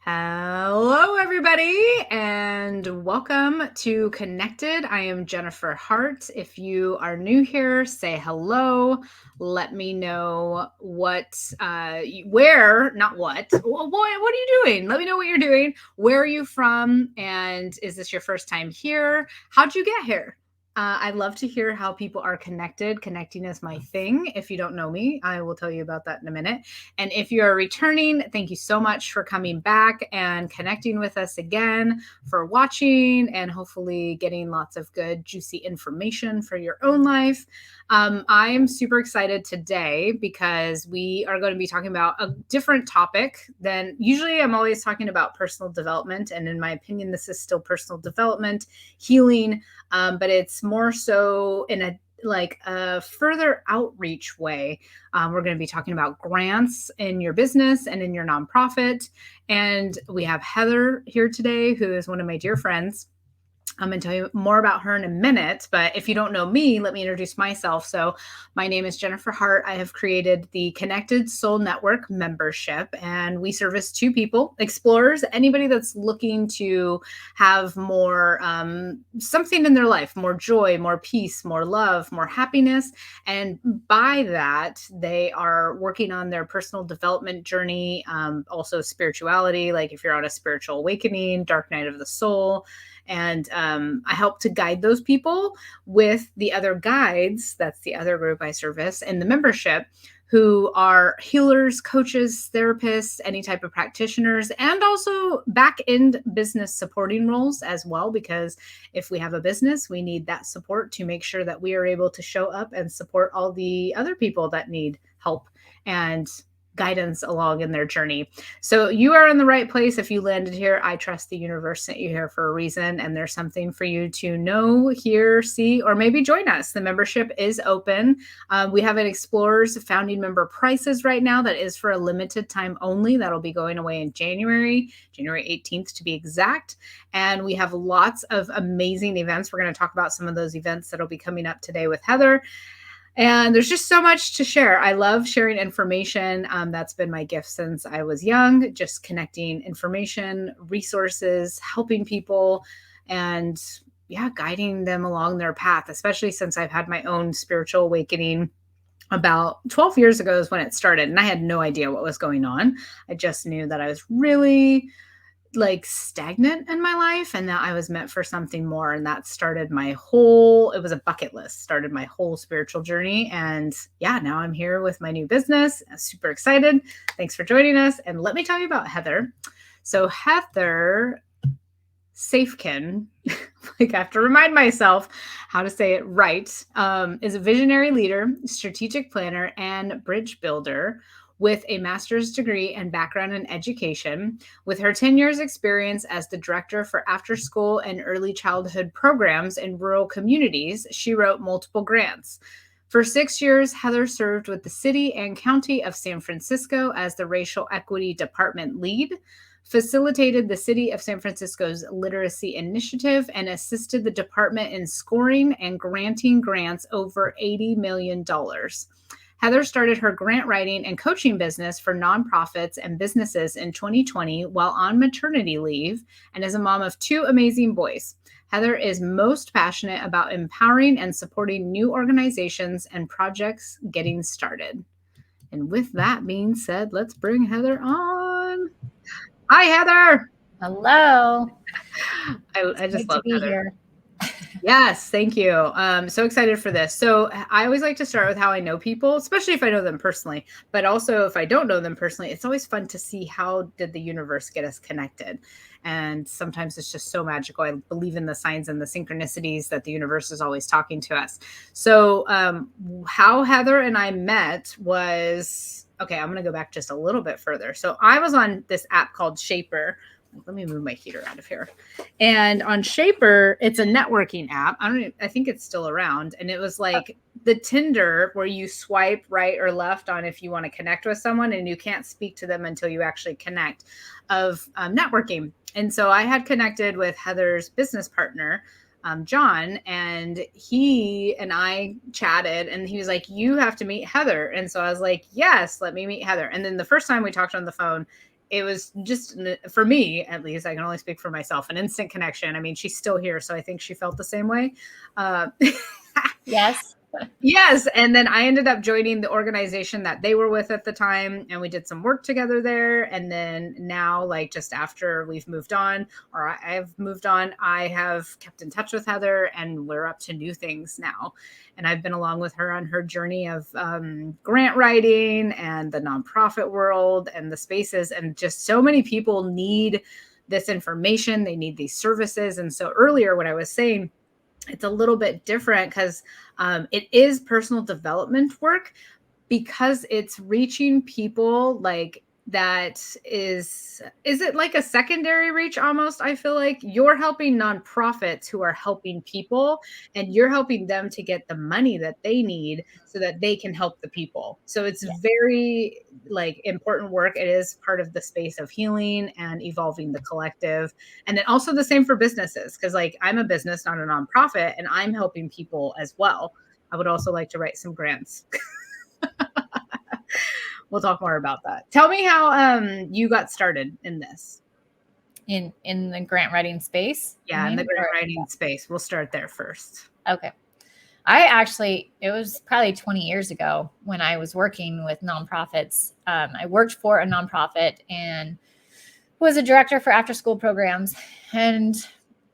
Hello, everybody, and welcome to Connected. I am Jennifer Hart. If you are new here, say hello. Let me know where, not what. Well, boy, what are you doing? Let me know what you're doing. Where are you from? And is this your first time here? How'd you get here? I love to hear how people are connected. Connecting is my thing. If you don't know me, I will tell you about that in a minute. And if you are returning, thank you so much for coming back and connecting with us again, for watching, and hopefully getting lots of good, juicy information for your own life. I'm super excited today because we are going to be talking about a different topic than usually. I'm always talking about personal development. And in my opinion, this is still personal development, healing, but it's more so in a further outreach way. We're going to be talking about grants in your business and in your nonprofit. And we have Heather here today, who is one of my dear friends. I'm going to tell you more about her in a minute, but if you don't know me, let me introduce myself. So my name is Jennifer Hart. I have created the Connected Soul Network membership, and we service two people, explorers, anybody that's looking to have more something in their life, more joy, more peace, more love, more happiness. And by that, they are working on their personal development journey, also spirituality, like if you're on a spiritual awakening, dark night of the soul. And I help to guide those people with the other guides. That's the other group I service in the membership, who are healers, coaches, therapists, any type of practitioners, and also back-end business supporting roles as well. Because if we have a business, we need that support to make sure that we are able to show up and support all the other people that need help and guidance along in their journey. So you are in the right place. If you landed here, I trust the universe sent you here for a reason, and there's something for you to know, hear, see, or maybe join us. The membership is open. We have an Explorers founding member prices right now that is for a limited time only. That'll be going away in January 18th to be exact. And we have lots of amazing events. We're going to talk about some of those events that'll be coming up today with Heather. And there's just so much to share. I love sharing information. That's been my gift since I was young, just connecting information, resources, helping people, and guiding them along their path, especially since I've had my own spiritual awakening. About 12 years ago is when it started, and I had no idea what was going on. I just knew that I was really stagnant in my life and that I was meant for something more. And that started it was a bucket list, started my whole spiritual journey. And now I'm here with my new business. I'm super excited. Thanks for joining us. And let me tell you about Heather. So Heather Safken, I have to remind myself how to say it right, is a visionary leader, strategic planner, and bridge builder with a master's degree and background in education. With her 10 years experience as the director for Afterschool and Early Childhood programs in rural communities, she wrote multiple grants. For 6 years, Heather served with the city and county of San Francisco as the racial equity department lead, facilitated the city of San Francisco's literacy initiative, and assisted the department in scoring and granting grants over $80 million. Heather started her grant writing and coaching business for nonprofits and businesses in 2020 while on maternity leave, and is a mom of two amazing boys. Heather is most passionate about empowering and supporting new organizations and projects getting started. And with that being said, let's bring Heather on. Hi, Heather. Hello. I just love to be Heather. here. Yes, thank you. So excited for this. So I always like to start with how I know people, especially if I know them personally, but also if I don't know them personally, it's always fun to see how did the universe get us connected. And sometimes it's just so magical. I believe in the signs and the synchronicities that the universe is always talking to us. So how Heather and I met was, okay, I'm going to go back just a little bit further. So I was on this app called Shaper. Let me move my heater out of here. And on Shaper, it's a networking app. I think it's still around. And it was like the Tinder where you swipe right or left on if you want to connect with someone, and you can't speak to them until you actually connect, of networking. And so I had connected with Heather's business partner, John, and he and I chatted, and he was like, you have to meet Heather. And so I was like, yes, let me meet Heather. And then the first time we talked on the phone, it was just, for me at least, I can only speak for myself, an instant connection. I mean, she's still here, so I think she felt the same way. Uh, Yes. Yes, and then I ended up joining the organization that they were with at the time, and we did some work together there. And then now, like just after we've moved on, or I've moved on, I have kept in touch with Heather, and we're up to new things now. And I've been along with her on her journey of grant writing and the nonprofit world and the spaces, and just so many people need this information. They need these services. And so earlier, what I was saying, it's a little bit different because it is personal development work, because it's reaching people like that is it like a secondary reach almost? I feel like you're helping nonprofits who are helping people, and you're helping them to get the money that they need so that they can help the people. So it's Yeah. very like important work. It is part of the space of healing and evolving the collective. And then also the same for businesses, because like I'm a business, not a nonprofit, and I'm helping people as well. I would also like to write some grants. We'll talk more about that. Tell me how you got started in this. In the grant writing space, you Yeah, in the mean? grant Or writing space. We'll start there first. okay. It was probably 20 years ago when I was working with nonprofits. I worked for a nonprofit and was a director for after school programs and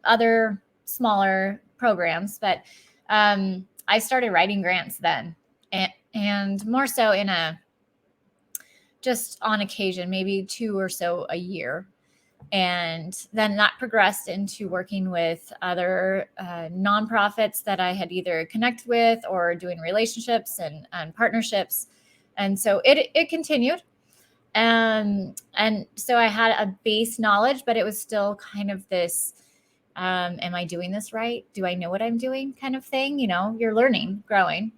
other smaller programs. But I started writing grants then, and more so in a just on occasion, maybe 2 or so a year. And then that progressed into working with other nonprofits that I had either connected with or doing relationships and partnerships. And so it continued. And so I had a base knowledge, but it was still kind of this, am I doing this right? Do I know what I'm doing kind of thing? You know, you're learning, growing.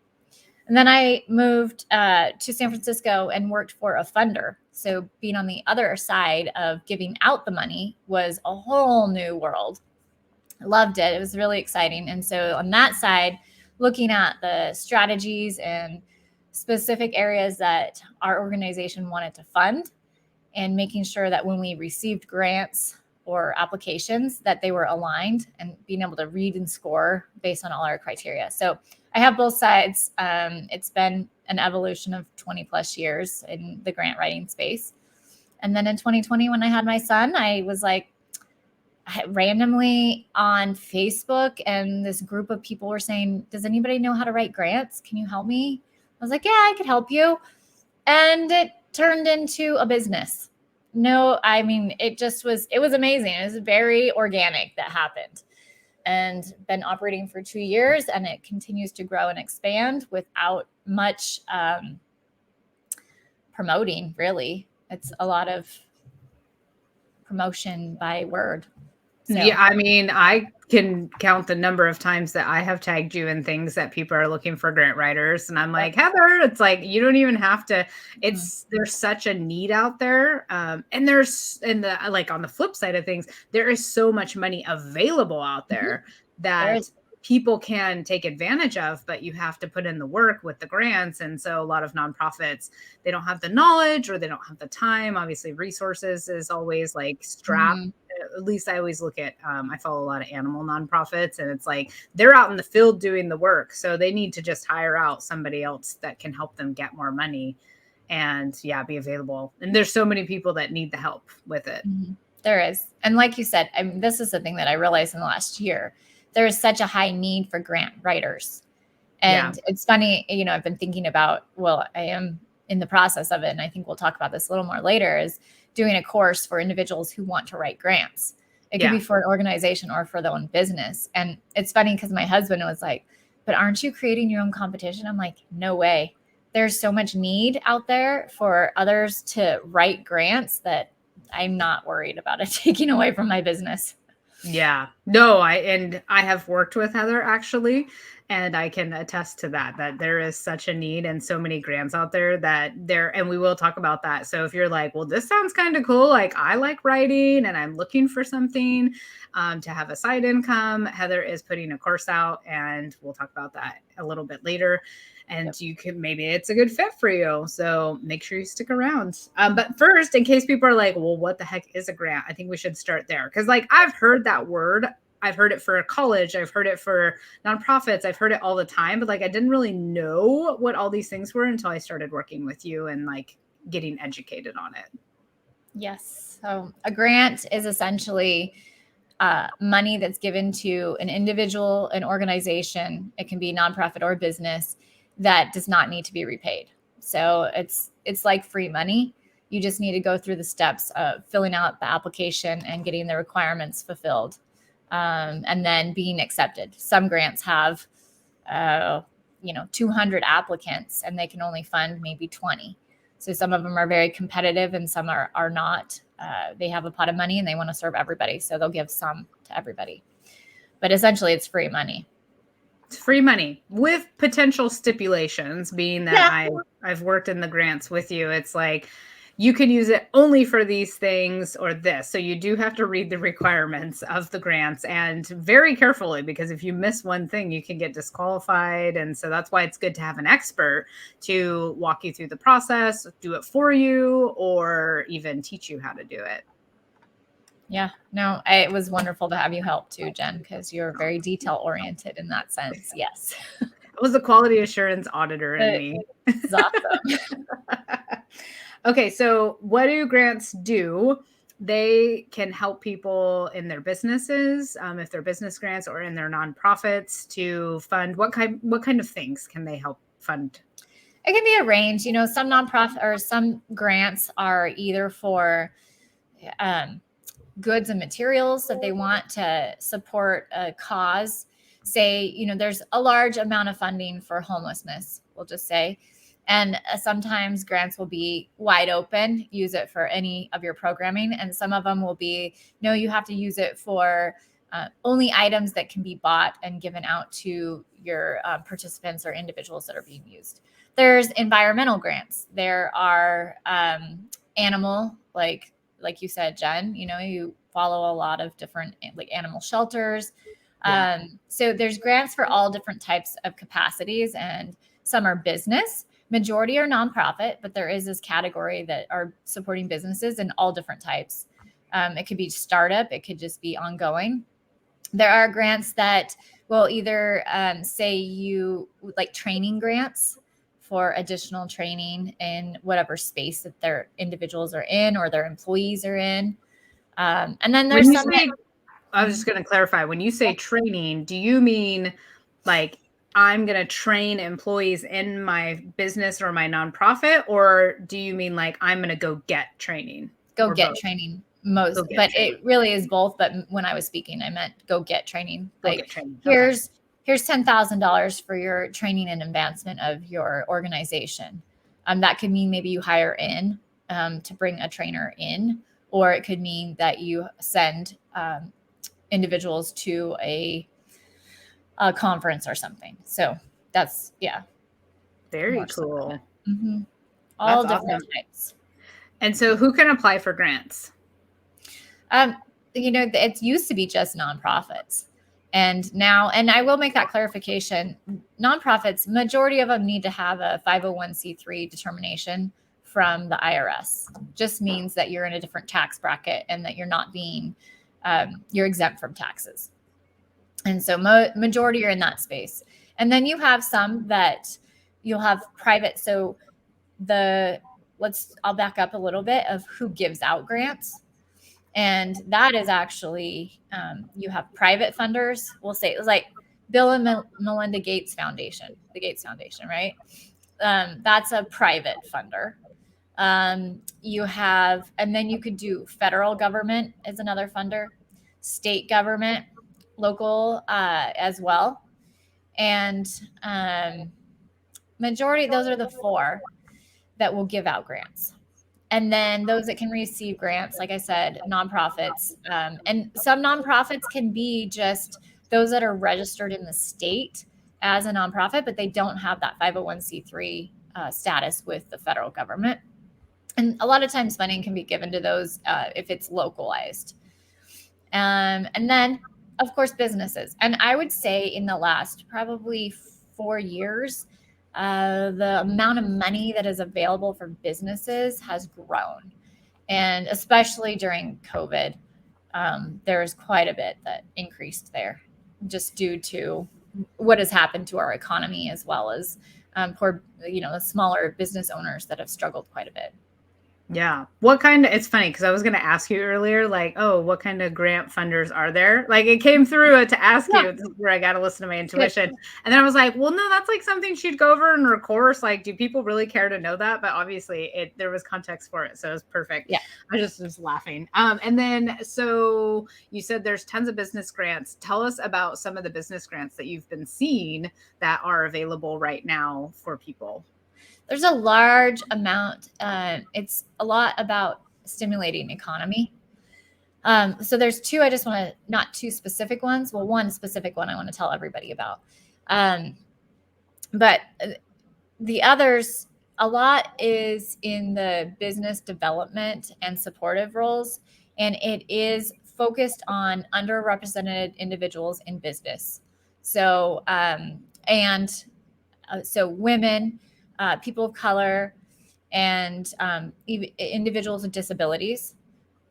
And then I moved to San Francisco and worked for a funder. So being on the other side of giving out the money was a whole new world. I loved it. It was really exciting. And so on that side, looking at the strategies and specific areas that our organization wanted to fund, and making sure that when we received grants or applications that they were aligned and being able to read and score based on all our criteria. So I have both sides. It's been an evolution of 20 plus years in the grant writing space. And then in 2020, when I had my son, I was like randomly on Facebook, and this group of people were saying, does anybody know how to write grants? Can you help me? I was like, yeah, I could help you. And it turned into a business. No, I mean, it was amazing. It was very organic that happened, and been operating for 2 years, and it continues to grow and expand without much promoting, really. It's a lot of promotion by word. So. Yeah, I mean, I can count the number of times that I have tagged you in things that people are looking for grant writers. And I'm like, Heather, it's like, you don't even have to, there's such a need out there. And like on the flip side of things, there is so much money available out there that people can take advantage of, but you have to put in the work with the grants. And so a lot of nonprofits, they don't have the knowledge or they don't have the time. Obviously, resources is always like strapped. At least I always look at, I follow a lot of animal nonprofits, and it's like they're out in the field doing the work. So they need to just hire out somebody else that can help them get more money and be available. And there's so many people that need the help with it. There is. And like you said, I mean, this is something that I realized in the last year. There is such a high need for grant writers. And it's funny, you know, I've been thinking about, well, I am in the process of it, and I think we'll talk about this a little more later, is doing a course for individuals who want to write grants. It could be for an organization or for their own business. And it's funny because my husband was like, but aren't you creating your own competition? I'm like, no way. There's so much need out there for others to write grants that I'm not worried about it taking away from my business. Yeah, no, I have worked with Heather actually, and I can attest to that there is such a need and so many grants out there and we will talk about that. So if you're like, well, this sounds kind of cool, like I like writing and I'm looking for something to have a side income, Heather is putting a course out, and we'll talk about that a little bit later. and you can, maybe it's a good fit for you. So make sure you stick around. But first, in case people are like, well, what the heck is a grant? I think we should start there. Cause like I've heard that word. I've heard it for college. I've heard it for nonprofits. I've heard it all the time, but like I didn't really know what all these things were until I started working with you and like getting educated on it. Yes. So a grant is essentially money that's given to an individual, an organization. It can be nonprofit or business that does not need to be repaid. So it's like free money. You just need to go through the steps of filling out the application and getting the requirements fulfilled, and then being accepted. Some grants have, 200 applicants, and they can only fund maybe 20. So some of them are very competitive and some are not. They have a pot of money and they want to serve everybody. So they'll give some to everybody. But essentially, it's free money. It's free money with potential stipulations, being that I've worked in the grants with you. It's like, you can use it only for these things or this. So you do have to read the requirements of the grants and very carefully, because if you miss one thing, you can get disqualified. And so that's why it's good to have an expert to walk you through the process, do it for you, or even teach you how to do it. Yeah, no, it was wonderful to have you help too, Jen, because you're very detail oriented in that sense. Yes. It was the quality assurance auditor in me. It's awesome. Okay, so what do grants do? They can help people in their businesses, if they're business grants, or in their nonprofits to fund what kind of things can they help fund? It can be a range. Some nonprofit or some grants are either for goods and materials that they want to support a cause. Say, there's a large amount of funding for homelessness, we'll just say. And sometimes grants will be wide open, use it for any of your programming. And some of them will be, no, you have to use it for only items that can be bought and given out to your participants or individuals that are being used. There's environmental grants. There are animal, like you said, Jen, you follow a lot of different like animal shelters. Yeah. So there's grants for all different types of capacities, and some are business. Majority are nonprofit, but there is this category that are supporting businesses in all different types. It could be startup. It could just be ongoing. There are grants that will either say you like training grants for additional training in whatever space that their individuals are in or their employees are in. And then there's some. I was just going to clarify, when you say training, do you mean like I'm going to train employees in my business or my nonprofit, or do you mean like I'm going to go get training? Go get training most, but training. It really is both. But when I was speaking, I meant go get training. Here's $10,000 for your training and advancement of your organization. That could mean maybe you hire in to bring a trainer in, or it could mean that you send individuals to a conference or something. So that's, very cool. Mm-hmm. All that's different types. And so who can apply for grants? It used to be just nonprofits. And now, and I will make that clarification, nonprofits, majority of them need to have a 501c3 determination from the IRS. Just means that you're in a different tax bracket and that you're not being, you're exempt from taxes. And so majority are in that space. And then you have some that you'll have private. So I'll back up a little bit of who gives out grants. And that is actually, you have private funders. We'll say it was like Bill and Melinda Gates Foundation, the Gates Foundation, right? That's a private funder. You have, and then you could do federal government as another funder, state government, local as well. And majority, those are the four that will give out grants. And then those that can receive grants, like I said, nonprofits. And some nonprofits can be just those that are registered in the state as a nonprofit, but they don't have that 501c3 status with the federal government. And a lot of times funding can be given to those if it's localized. And then, of course, businesses. And I would say in the last probably 4 years, the amount of money that is available for businesses has grown. And especially during COVID, there's quite a bit that increased there just due to what has happened to our economy, as well as poor, the smaller business owners that have struggled quite a bit. Yeah. It's funny because I was going to ask you earlier, like, oh, what kind of grant funders are there? Like, it came through to ask Yeah. you. This is where I got to listen to my Good. intuition. And then I was like, well, no, that's like something she'd go over in her course. Like, do people really care to know that? But obviously, there was context for it. So it was perfect. Yeah. I just was laughing. And then, so you said there's tons of business grants. Tell us about some of the business grants that you've been seeing that are available right now for people. There's a large amount. It's a lot about stimulating economy. So there's two. I just want to, not two specific ones. Well, one specific one I want to tell everybody about. But the others, a lot is in the business development and supportive roles, and it is focused on underrepresented individuals in business. So, so women, people of color, and individuals with disabilities.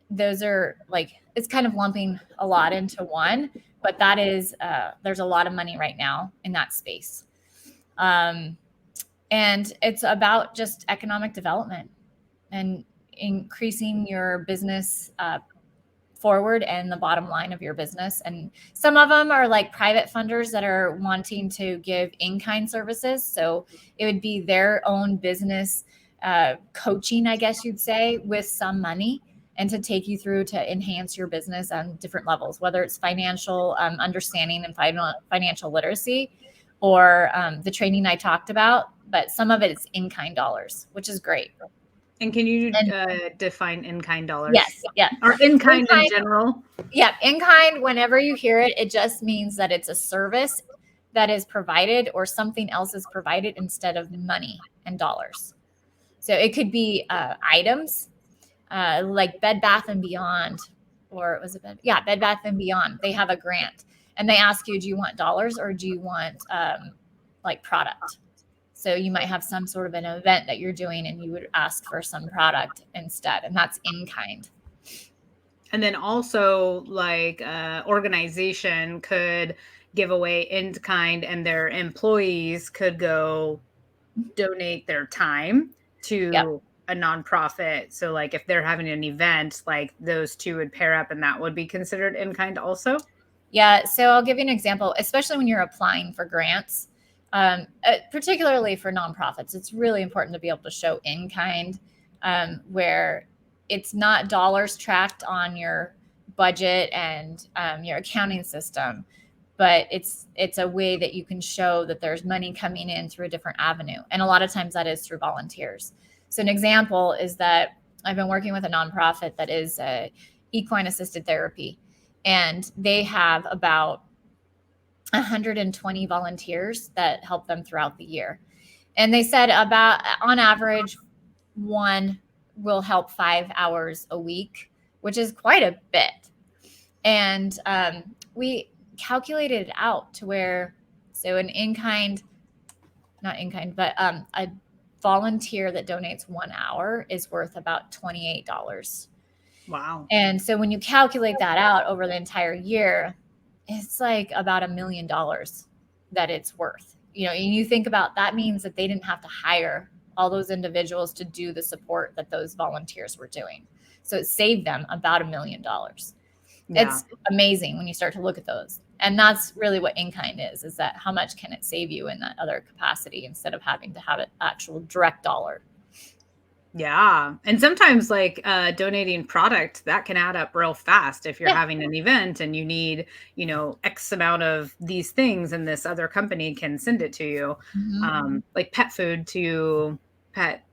Those are like, it's kind of lumping a lot into one, but that is, there's a lot of money right now in that space. And it's about just economic development and increasing your business forward and the bottom line of your business. And some of them are like private funders that are wanting to give in-kind services. So it would be their own business coaching, I guess you'd say, with some money, and to take you through to enhance your business on different levels, whether it's financial understanding and financial literacy, or the training I talked about. But some of it is in-kind dollars, which is great. And can you define in-kind dollars? Yes. Yeah. Or in-kind in general? Yeah. In-kind, whenever you hear it, it just means that it's a service that is provided, or something else is provided instead of money and dollars. So it could be items like Bed Bath & Beyond, or it was Bed Bath & Beyond. They have a grant, and they ask you, do you want dollars or do you want like product? So you might have some sort of an event that you're doing, and you would ask for some product instead, and that's in kind. And then also, like, organization could give away in kind, and their employees could go donate their time to a nonprofit. So, like, if they're having an event, like, those two would pair up, and that would be considered in kind also. Yeah. So I'll give you an example, especially when you're applying for grants. Particularly for nonprofits, it's really important to be able to show in kind, where it's not dollars tracked on your budget and your accounting system, but it's a way that you can show that there's money coming in through a different avenue. And a lot of times that is through volunteers. So an example is that I've been working with a nonprofit that is equine assisted therapy, and they have about 120 volunteers that help them throughout the year. And they said about, on average, one will help 5 hours a week, which is quite a bit. And we calculated it out to where, so an not in kind, but a volunteer that donates 1 hour is worth about $28. Wow. And so when you calculate that out over the entire year, it's like about $1 million that it's worth. And you think about, that means that they didn't have to hire all those individuals to do the support that those volunteers were doing. So it saved them about $1 million. Yeah. It's amazing when you start to look at those. And that's really what in-kind is that how much can it save you in that other capacity, instead of having to have an actual direct dollar. Yeah. And sometimes, like, donating product, that can add up real fast if you're having an event and you need, X amount of these things, and this other company can send it to you. Mm-hmm. Like pet food to pet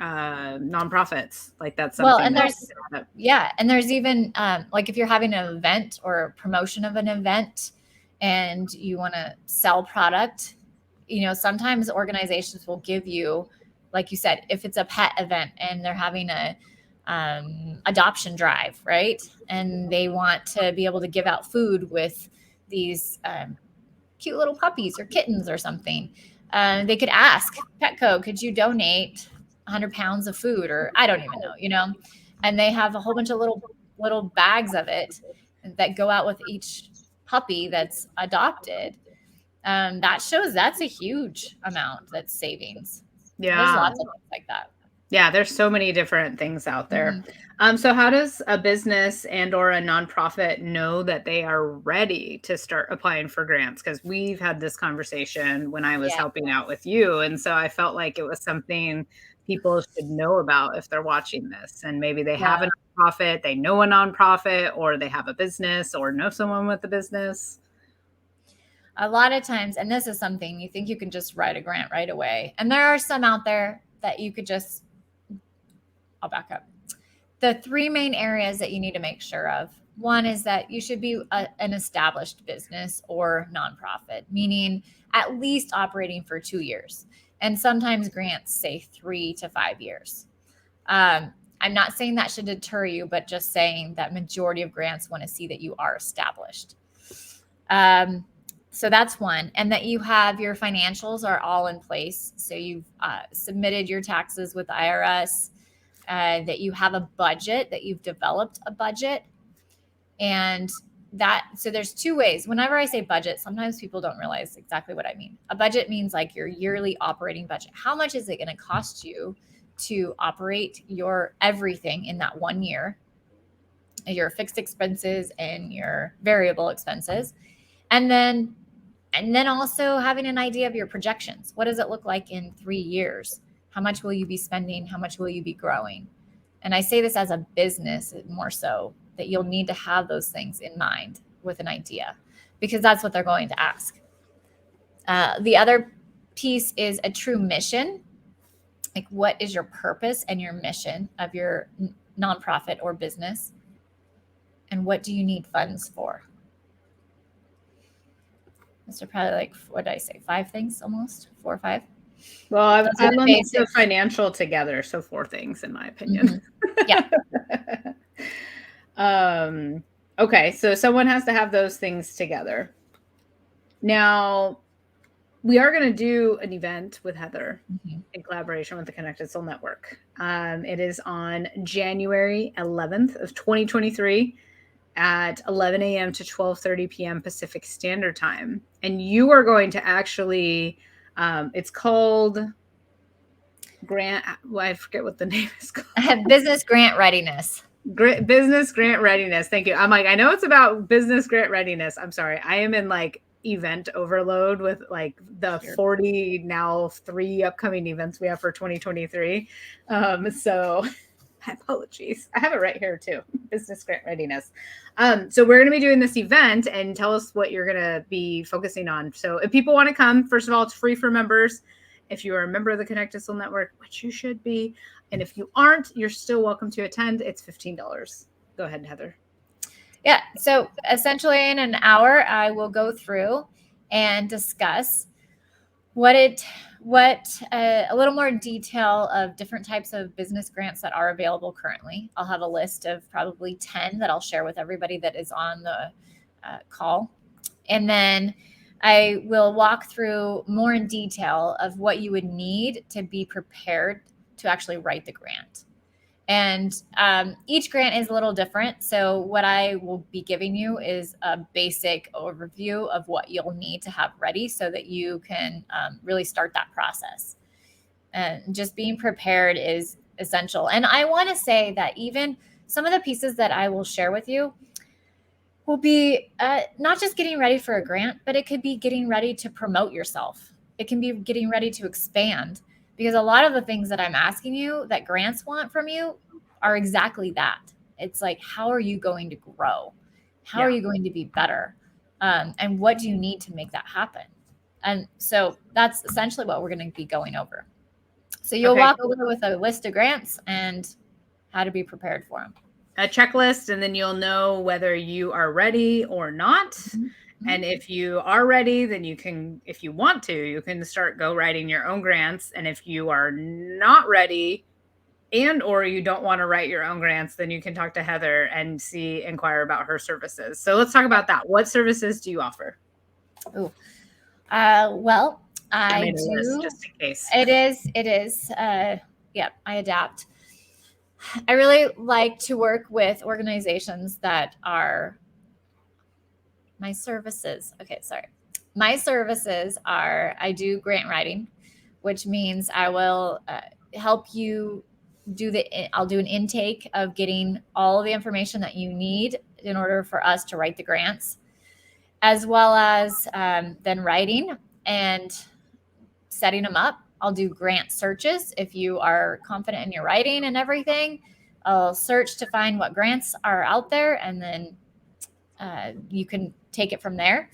nonprofits. Like, that's something. Well, and there's even like, if you're having an event or a promotion of an event and you want to sell product, sometimes organizations will give you, like you said, if it's a pet event and they're having a adoption drive, right? And they want to be able to give out food with these cute little puppies or kittens or something. They could ask Petco, could you donate 100 pounds of food? Or I don't even know, and they have a whole bunch of little bags of it that go out with each puppy that's adopted. That shows that's a huge amount that's savings. There's Yeah. lots of things like that. Yeah, there's so many different things out there. Mhm. So how does a business and or a nonprofit know that they are ready to start applying for grants? Because we've had this conversation when I was Yeah. helping out with you, and so I felt like it was something people should know about if they're watching this, and maybe they Yeah. have a nonprofit, they know a nonprofit, or they have a business, or know someone with a business. A lot of times, and this is something you think you can just write a grant right away. And there are some out there that you could just, I'll back up. The three main areas that you need to make sure of. One is that you should be an established business or nonprofit, meaning at least operating for 2 years. And sometimes grants say 3 to 5 years. I'm not saying that should deter you, but just saying that majority of grants want to see that you are established. So that's one. And that you have your financials are all in place. So you've submitted your taxes with the IRS, that you have a budget, that you've developed a budget. And so there's two ways. Whenever I say budget, sometimes people don't realize exactly what I mean. A budget means like your yearly operating budget. How much is it going to cost you to operate your everything in that 1 year, your fixed expenses and your variable expenses? And then also having an idea of your projections. What does it look like in 3 years? How much will you be spending? How much will you be growing? And I say this as a business more so, that you'll need to have those things in mind with an idea, because that's what they're going to ask. The other piece is a true mission. Like, what is your purpose and your mission of your nonprofit or business? And what do you need funds for? Those are probably like, what did I say? 5 things almost? 4 or 5? Well, Those are I've the lumped the basics. financial together, so 4 things in my opinion. Yeah. Okay, so someone has to have those things together. Now, we are going to do an event with Heather in collaboration with the Connected Soul Network. It is on January 11th of 2023 at 11 a.m. to 12:30 p.m. Pacific Standard Time. And you are going to actually, it's called Grant, well, I forget what the name is called. Business Grant Readiness. Business Grant Readiness. Thank you. I'm like, I know it's about business grant readiness. I'm sorry. I am in like event overload with like the 40 now 3 upcoming events we have for 2023. So apologies. I have it right here too. Business grant readiness. So we're going to be doing this event, and tell us what you're going to be focusing on. So if people want to come, first of all, it's free for members. If you are a member of the Connected Soul Network, which you should be, and if you aren't, you're still welcome to attend. It's $15. Go ahead, Heather. Yeah. So essentially in an hour, I will go through and discuss a little more detail of different types of business grants that are available currently. I'll have a list of probably 10 that I'll share with everybody that is on the call. And then I will walk through more in detail of what you would need to be prepared to actually write the grant. And each grant is a little different. So what I will be giving you is a basic overview of what you'll need to have ready so that you can really start that process. And just being prepared is essential. And I want to say that even some of the pieces that I will share with you will be not just getting ready for a grant, but it could be getting ready to promote yourself. It can be getting ready to expand. Because a lot of the things that I'm asking you that grants want from you are exactly that. It's like, how are you going to grow? How are you going to be better? And what do you need to make that happen? And so that's essentially what we're going to be going over. So you'll walk over with a list of grants and how to be prepared for them. A checklist, and then you'll know whether you are ready or not. Mm-hmm. And if you are ready, then you can, if you want to, you can go writing your own grants. And if you are not ready and or you don't want to write your own grants, then you can talk to Heather and inquire about her services. So let's talk about that. What services do you offer? Well, I I made a list do. just in case. It is. Yeah, I adapt. I really like to work with organizations that are my services. Okay, sorry. My services are I do grant writing, which means I will help you I'll do an intake of getting all the information that you need in order for us to write the grants, as well as then writing and setting them up. I'll do grant searches if you are confident in your writing and everything. I'll search to find what grants are out there, and then you can take it from there.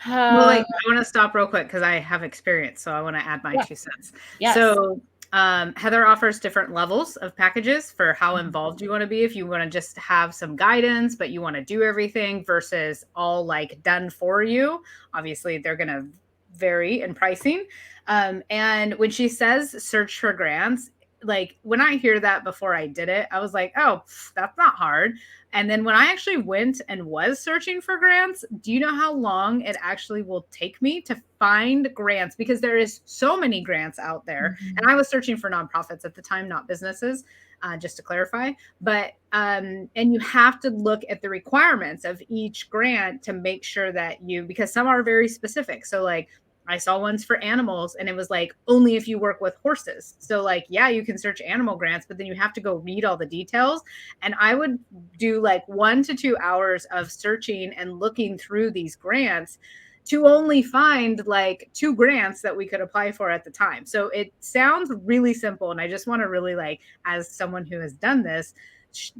Well, like, I want to stop real quick because I have experience, so I want to add my Yeah. 2 cents. Yes. So, Heather offers different levels of packages for how involved you want to be. If you want to just have some guidance, but you want to do everything versus all like done for you, obviously they're going to vary in pricing. And when she says search for grants, like when I hear that before I did it, I was like, oh, that's not hard. And then when I actually went and was searching for grants, do you know how long it actually will take me to find grants? Because there is so many grants out there. Mhm. And I was searching for nonprofits at the time, not businesses, just to clarify. But, and you have to look at the requirements of each grant to make sure that because some are very specific. So, like, I saw ones for animals and it was like only if you work with horses. So like, yeah, you can search animal grants, but then you have to go read all the details. And I would do like 1 to 2 hours of searching and looking through these grants to only find like 2 grants that we could apply for at the time. So it sounds really simple. And I just want to really like, as someone who has done this,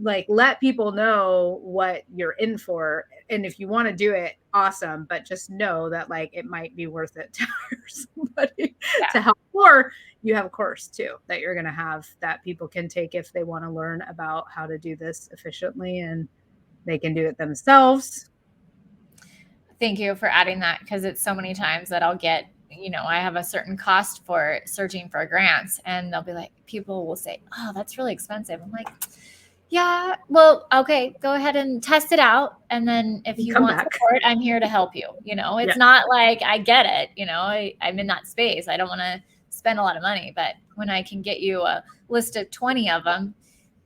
like let people know what you're in for, and if you want to do it, awesome, but just know that like it might be worth it to hire somebody to help, or you have a course too that you're going to have that people can take if they want to learn about how to do this efficiently, and they can do it themselves. Thank you for adding that, because it's so many times that I'll get, I have a certain cost for searching for grants, and they'll be like, people will say, oh, that's really expensive. I'm like, yeah, well, okay, go ahead and test it out. And then if you want support, I'm here to help you. It's not like I get it. I'm in that space. I don't want to spend a lot of money, but when I can get you a list of 20 of them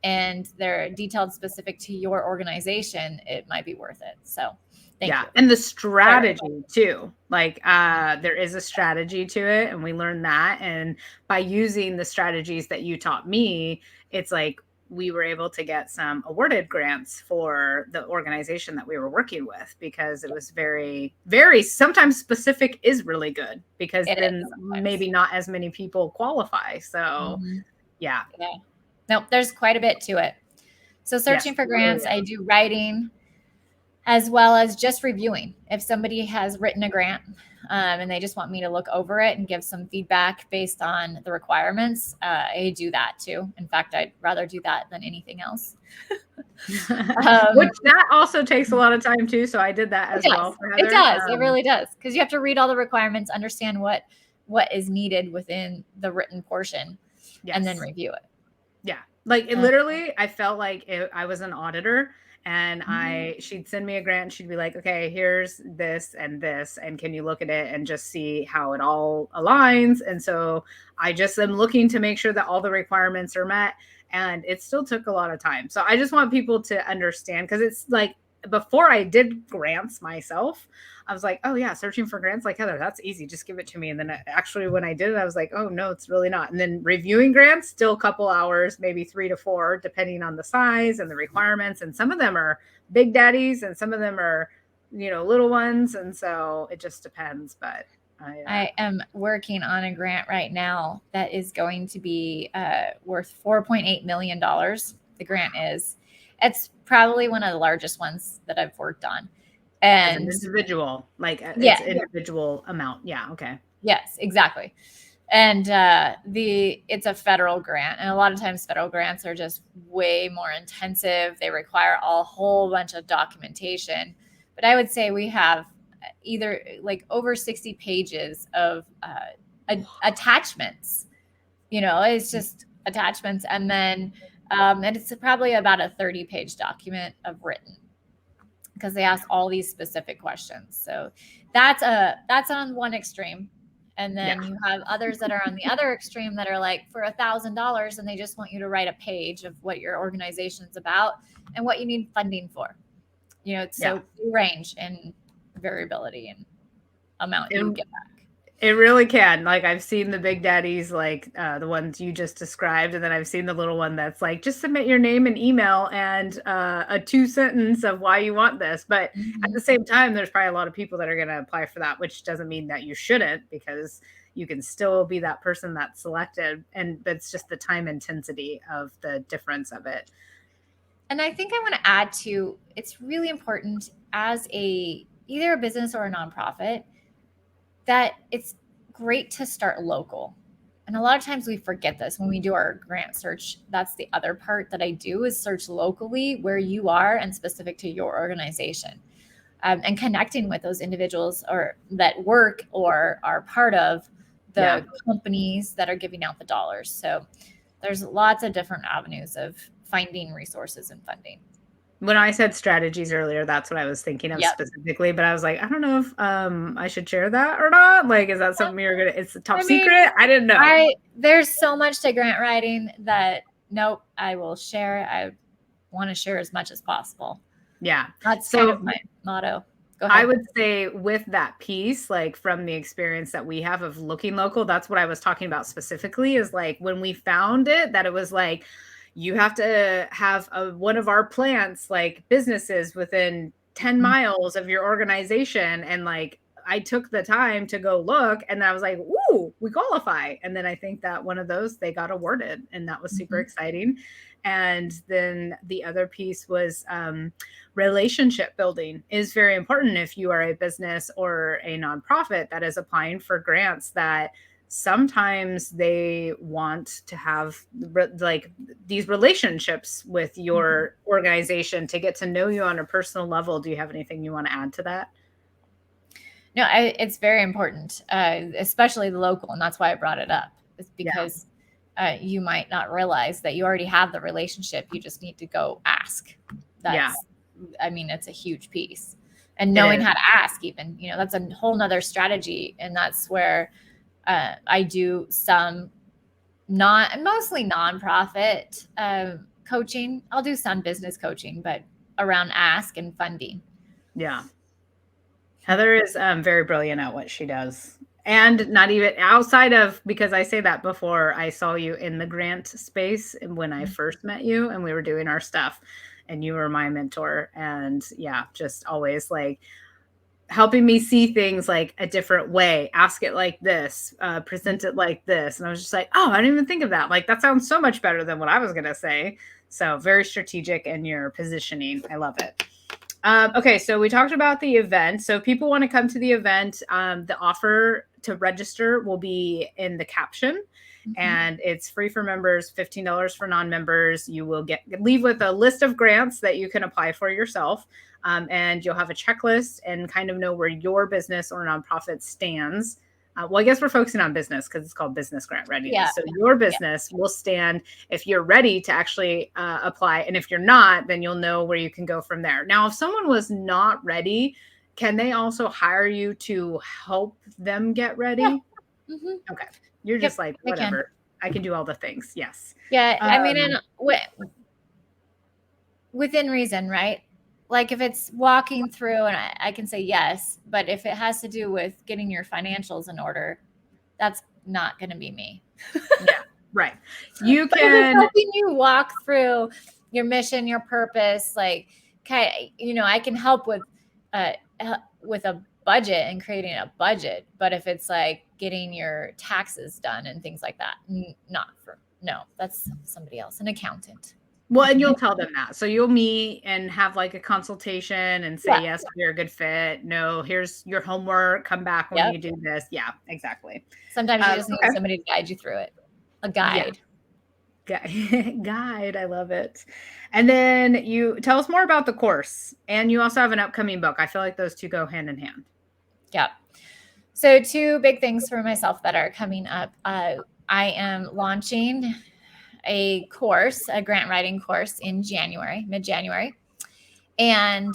and they're detailed specific to your organization, it might be worth it. So thank you. And the strategy too, like there is a strategy to it, and we learned that. And by using the strategies that you taught me, it's like we were able to get some awarded grants for the organization that we were working with, because it was very, very, sometimes specific is really good, because then maybe not as many people qualify. So yeah. Nope, there's quite a bit to it. So searching for grants, I do writing as well as just reviewing. If somebody has written a grant and they just want me to look over it and give some feedback based on the requirements, I do that too. In fact, I'd rather do that than anything else. Which that also takes a lot of time too. So I did that as well for Heather. It does. It really does. Because you have to read all the requirements, understand what is needed within the written portion, and then review it. Yeah. Like literally, I felt like I was an auditor, and she'd send me a grant and she'd be like, okay, here's this, and can you look at it and just see how it all aligns? And so I just am looking to make sure that all the requirements are met, and it still took a lot of time. So I just want people to understand, because it's like, before I did grants myself, I was like, oh yeah, searching for grants, like Heather, that's easy. Just give it to me. And then actually when I did it, I was like, oh no, it's really not. And then reviewing grants, still a couple hours, maybe 3 to 4, depending on the size and the requirements. And some of them are big daddies and some of them are, little ones. And so it just depends. But I am working on a grant right now that is going to be worth $4.8 million. The grant is. It's probably one of the largest ones that I've worked on. And as an individual, like it's individual amount. Yeah. Okay. Yes, exactly. And it's a federal grant. And a lot of times federal grants are just way more intensive. They require a whole bunch of documentation. But I would say we have either like over 60 pages of attachments. It's just attachments. And then and it's probably about a 30-page document of written, because they ask all these specific questions. So that's on one extreme. And then you have others that are on the other extreme that are like for $1,000 and they just want you to write a page of what your organization's about and what you need funding for. It's so range and variability and amount you get back. It really can. Like I've seen the big daddies, like the ones you just described, and then I've seen the little one that's like, just submit your name and email and a 2-sentence of why you want this. But at the same time, there's probably a lot of people that are going to apply for that, which doesn't mean that you shouldn't, because you can still be that person that's selected. And it's just the time intensity of the difference of it. And I think I want to add to, it's really important as either a business or a nonprofit, that it's great to start local. And a lot of times we forget this when we do our grant search. That's the other part that I do, is search locally where you are and specific to your organization, and connecting with those individuals or that work or are part of the companies that are giving out the dollars. So there's lots of different avenues of finding resources and funding. When I said strategies earlier, that's what I was thinking of specifically, but I was like, I don't know if I should share that or not. Like, is that something it's a top secret? I didn't know. There's so much to grant writing that nope, I will share. I want to share as much as possible. Yeah. That's kind of my motto. Go ahead. I would say with that piece, like from the experience that we have of looking local, that's what I was talking about specifically, is like when we found it, that it was like, you have to have one of our plants, like businesses within 10 miles of your organization. And like, I took the time to go look and I was like, ooh, we qualify. And then I think that one of those, they got awarded, and that was super exciting. And then the other piece was relationship building is very important if you are a business or a nonprofit that is applying for grants, that sometimes they want to have like these relationships with your organization to get to know you on a personal level. Do you have anything you want to add to that? No, it's very important, especially the local. And that's why I brought it up. It's because you might not realize that you already have the relationship. You just need to go ask. I mean, it's a huge piece. And knowing how to ask, even, that's a whole nother strategy. And that's where I do some mostly nonprofit coaching. I'll do some business coaching, but around ask and funding. Yeah. Heather is very brilliant at what she does. And not even outside of, because I say that before I saw you in the grant space when I first met you and we were doing our stuff, and you were my mentor. And just always like helping me see things like a different way, ask it like this, present it like this. And I was just like, oh, I didn't even think of that. Like, that sounds so much better than what I was going to say. So very strategic in your positioning. I love it. Okay, so we talked about the event. So if people want to come to the event, the offer to register will be in the caption. And it's free for members, $15 for non-members. You will leave with a list of grants that you can apply for yourself. And you'll have a checklist and kind of know where your business or nonprofit stands. Well, I guess we're focusing on business because it's called Business Grant Readiness. Yeah. So your business will stand if you're ready to actually apply. And if you're not, then you'll know where you can go from there. Now, if someone was not ready, can they also hire you to help them get ready? Yeah. Okay. You're just like, whatever. I can do all the things. Yes. Yeah. I mean, within reason, right? Like if it's walking through and I can say yes, but if it has to do with getting your financials in order, that's not going to be me. Yeah, right. You can helping you walk through your mission, your purpose. Like, okay, I can help with a budget and creating a budget. But if it's like getting your taxes done and things like that, that's somebody else, an accountant. Well, and you'll tell them that. So you'll meet and have like a consultation and say, yes, you're a good fit. No, here's your homework. Come back when you do this. Yeah, exactly. Sometimes you just need somebody to guide you through it. A guide. Yeah. Guide. I love it. And then you tell us more about the course. And you also have an upcoming book. I feel like those two go hand in hand. Yeah. So 2 big things for myself that are coming up. I am launching a grant writing course in mid-January. And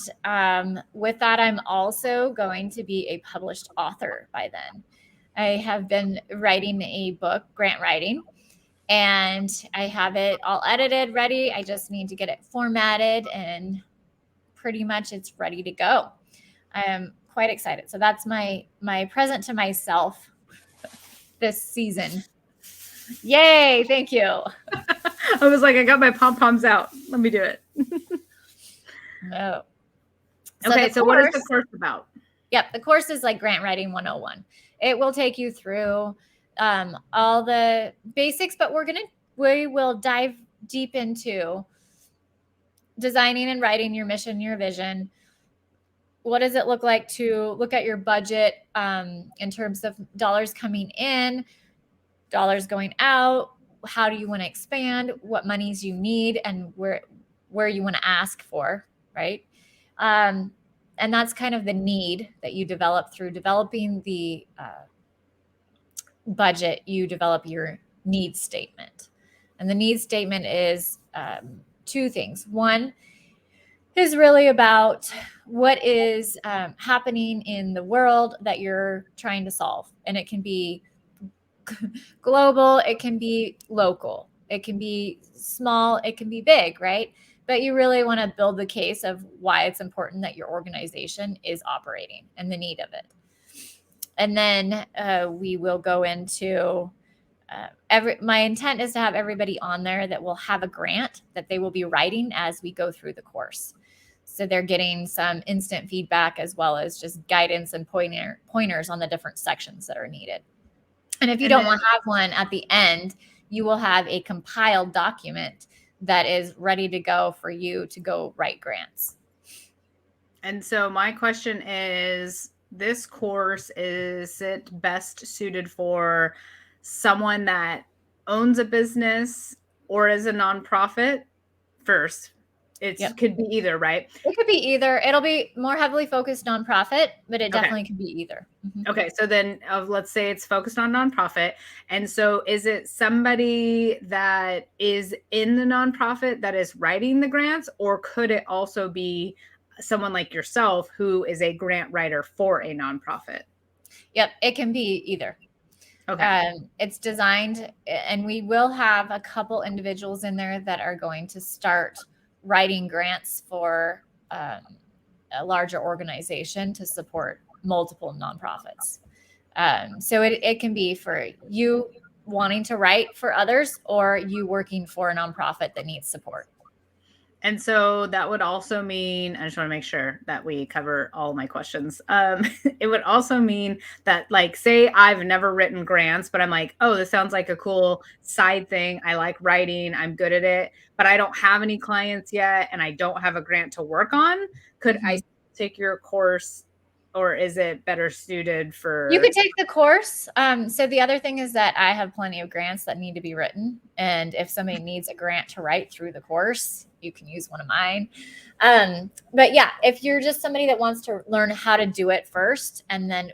with that, I'm also going to be a published author by then. I have been writing a book, grant writing, and I have it all edited, ready. I just need to get it formatted, and pretty much it's ready to go. I am quite excited. So that's my present to myself this season. Yay, thank you. I was like, I got my pom-poms out. Let me do it. No. Okay, so what is the course about? Yep, the course is like Grant Writing 101. It will take you through all the basics, but we will dive deep into designing and writing your mission, your vision. What does it look like to look at your budget in terms of dollars coming in, dollars going out? How do you want to expand? What monies you need, and where you want to ask for, right? And that's kind of the need that you develop through developing the budget. You develop your need statement, and the need statement is two things. One is really about what is happening in the world that you're trying to solve, and it can be global, it can be local, it can be small, it can be big, right? But you really want to build the case of why it's important that your organization is operating and the need of it. And then we will go into my intent is to have everybody on there that will have a grant that they will be writing as we go through the course. So they're getting some instant feedback as well as just guidance and pointers on the different sections that are needed. And if you don't want to have one at the end, you will have a compiled document that is ready to go for you to go write grants. And so my question is, this course, is it best suited for someone that owns a business or is a nonprofit first? It could be either, right? It could be either. It'll be more heavily focused nonprofit, but it definitely could be either. Mm-hmm. Okay, so then let's say it's focused on nonprofit. And so is it somebody that is in the nonprofit that is writing the grants, or could it also be someone like yourself who is a grant writer for a nonprofit? Yep, it can be either. Okay. It's designed, and we will have a couple individuals in there that are going to start writing grants for a larger organization to support multiple nonprofits. So it can be for you wanting to write for others, or you working for a nonprofit that needs support. And so that would also mean, I just want to make sure that we cover all my questions. It would also mean that, like, say I've never written grants, but I'm like, oh, this sounds like a cool side thing. I like writing. I'm good at it, but I don't have any clients yet, and I don't have a grant to work on. Could I take your course, or is it better suited for? You could take the course. So the other thing is that I have plenty of grants that need to be written. And if somebody needs a grant to write through the course, you can use one of mine. But yeah, if you're just somebody that wants to learn how to do it first and then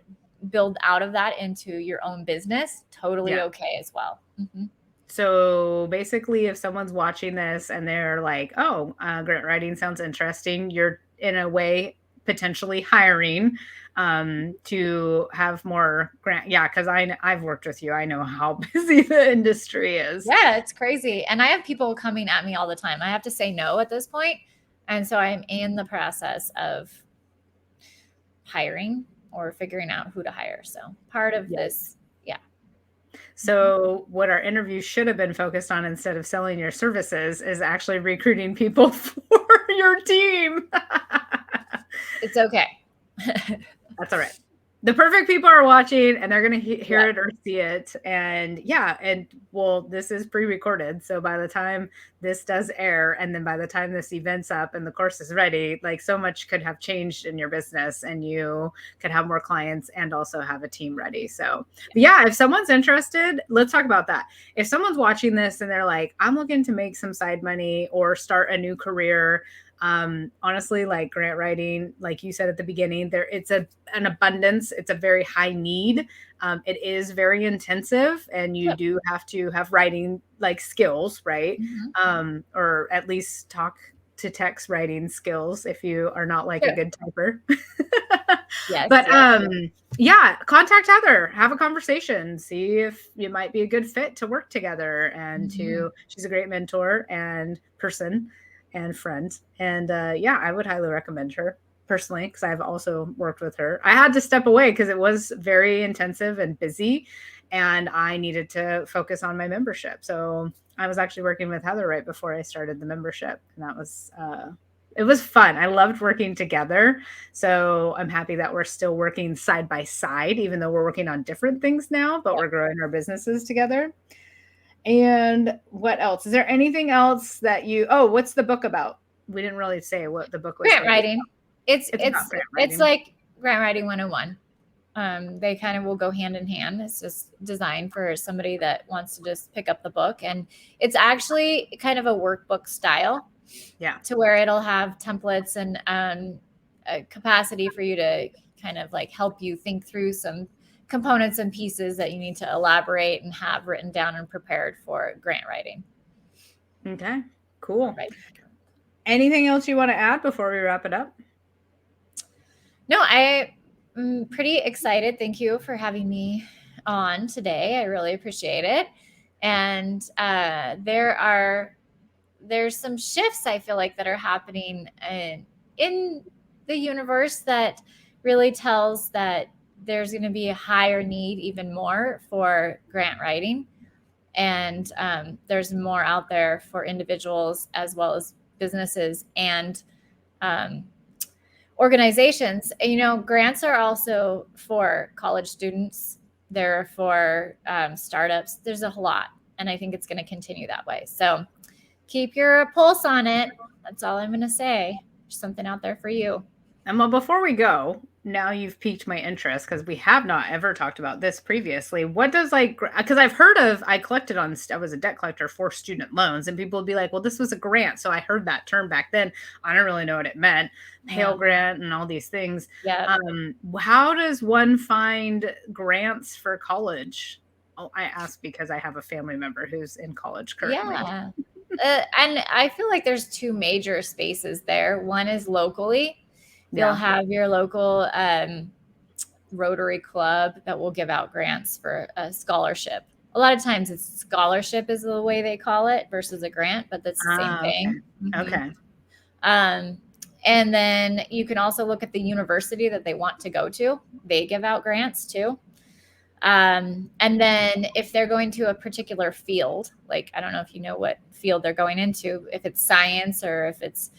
build out of that into your own business, totally okay as well. Mm-hmm. So basically, if someone's watching this and they're like, oh, grant writing sounds interesting, you're in a way potentially hiring to have more grant. Yeah, because I've worked with you. I know how busy the industry is. Yeah, it's crazy. And I have people coming at me all the time. I have to say no at this point. And so I'm in the process of hiring or figuring out who to hire. So part of this, yeah. So what our interview should have been focused on, instead of selling your services, is actually recruiting people for your team. It's okay. That's all right. The perfect people are watching, and they're going to hear it or see it. And well, this is pre-recorded. So by the time this does air, and then by the time this event's up and the course is ready, like, so much could have changed in your business, and you could have more clients and also have a team ready. So if someone's interested, let's talk about that. If someone's watching this and they're like, I'm looking to make some side money or start a new career, honestly, like, grant writing, like you said at the beginning, it's an abundance. It's a very high need. It is very intensive, and you do have to have writing like skills, right? Or at least talk to text writing skills if you are not like a Sure. good typer. Yes, But yes. yeah, contact Heather, have a conversation, see if you might be a good fit to work together. And Mhm. she's a great mentor and person and friend. And yeah, I would highly recommend her personally because I've also worked with her. I had to step away because it was very intensive and busy, and I needed to focus on my membership. So I was actually working with Heather right before I started the membership, and that was it was fun. I loved working together. So I'm happy that we're still working side by side, even though we're working on different things now, but we're growing our businesses together. And what else? Is there anything else that what's the book about? We didn't really say what the book was Grant going to be. writing. It's It's about it's grant it's writing. like grant writing 101. They kind of will go hand in hand. It's just designed for somebody that wants to just pick up the book. And it's actually kind of a workbook style Yeah. to where it'll have templates and a capacity for you to kind of like help you think through some components and pieces that you need to elaborate and have written down and prepared for grant writing. Okay. Cool. Right. Anything else you want to add before we wrap it up? No, I'm pretty excited. Thank you for having me on today. I really appreciate it. And there's some shifts I feel like that are happening in the universe that really tells that there's going to be a higher need, even more, for grant writing. And there's more out there for individuals as well as businesses and um, organizations. Grants are also for college students. They're for startups. There's a lot, and I think it's going to continue that way. So keep your pulse on it. That's all I'm going to say. There's something out there for you. And well, before we go, now you've piqued my interest because we have not ever talked about this previously. What does because I've heard of, I collected I was a debt collector for student loans, and people would be like, well, this was a grant. So I heard that term back then. I don't really know what it meant. Pell Grant and all these things. Yeah. How does one find grants for college? Oh, I ask because I have a family member who's in college currently. Yeah. And I feel like there's two major spaces there. One is locally. You'll have your local Rotary Club that will give out grants for a scholarship. A lot of times it's scholarship is the way they call it versus a grant, but that's the same thing. Okay. And then you can also look at the university that they want to go to. They give out grants too. And then if they're going to a particular field, like I don't know if you know what field they're going into, if it's science or if it's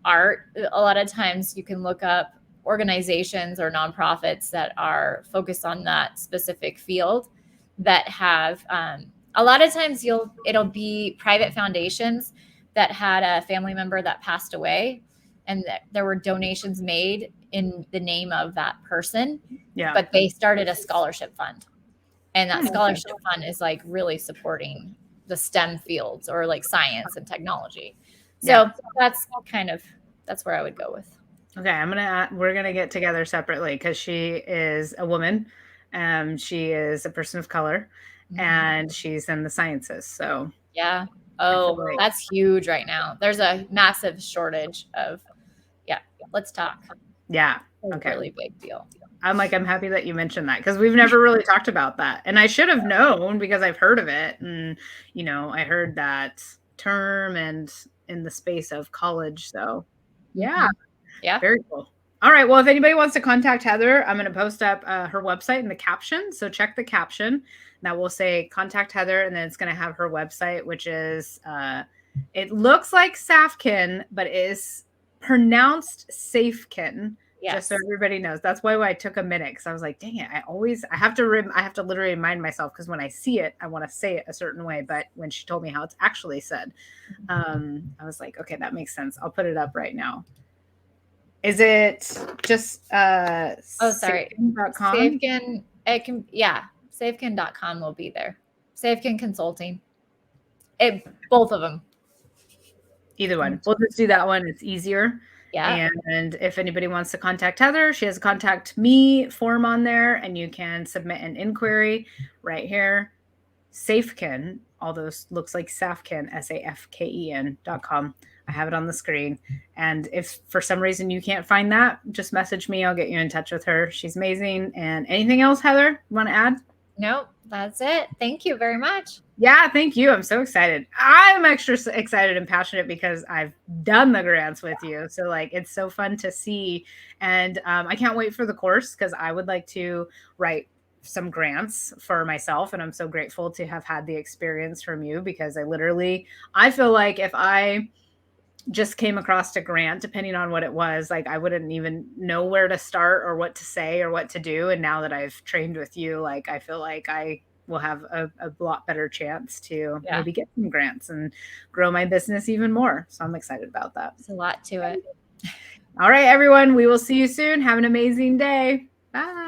art, a lot of times you can look up organizations or nonprofits that are focused on that specific field that have a lot of times it'll be private foundations that had a family member that passed away and that there were donations made in the name of that person. Yeah. But they started a scholarship fund, and that scholarship fund is like really supporting the STEM fields or like science and technology. So that's where I would go with. Okay, we're gonna get together separately because she is a woman, she is a person of color, and she's in the sciences. So yeah, that's huge right now. There's a massive shortage of. Yeah, let's talk. Yeah, okay, really big deal. I'm happy that you mentioned that because we've never really talked about that, and I should have known because I've heard of it, and I heard that term and in the space of college. So yeah. Very cool. All right. Well, if anybody wants to contact Heather, I'm going to post up her website in the caption. So check the caption. That will say contact Heather, and then it's going to have her website, which is it looks like Safken, but it is pronounced Safken. Yes. Just so everybody knows. That's why I took a minute because I was like, dang it, I have to literally remind myself because when I see it, I want to say it a certain way. But when she told me how it's actually said, I was like, okay, that makes sense. I'll put it up right now. Is it just sorry. Safken.com? Safken, Safken.com will be there. Safken Consulting. Both of them. Either one. We'll just do that one. It's easier. Yeah. And if anybody wants to contact Heather, she has a contact me form on there, and you can submit an inquiry right here. Safken, all those looks like Safken, Safken.com. I have it on the screen. And if for some reason you can't find that, just message me. I'll get you in touch with her. She's amazing. And anything else, Heather, you want to add? Nope, that's it. Thank you very much. Yeah, thank you. I'm so excited. I'm extra excited and passionate because I've done the grants with you. So like, it's so fun to see. And I can't wait for the course because I would like to write some grants for myself. And I'm so grateful to have had the experience from you because I feel like if I just came across a grant, depending on what it was, like I wouldn't even know where to start or what to say or what to do. And now that I've trained with you, like I feel like I will have a lot better chance to maybe get some grants and grow my business even more. So I'm excited about that. There's a lot to it. All right, everyone. We will see you soon. Have an amazing day. Bye.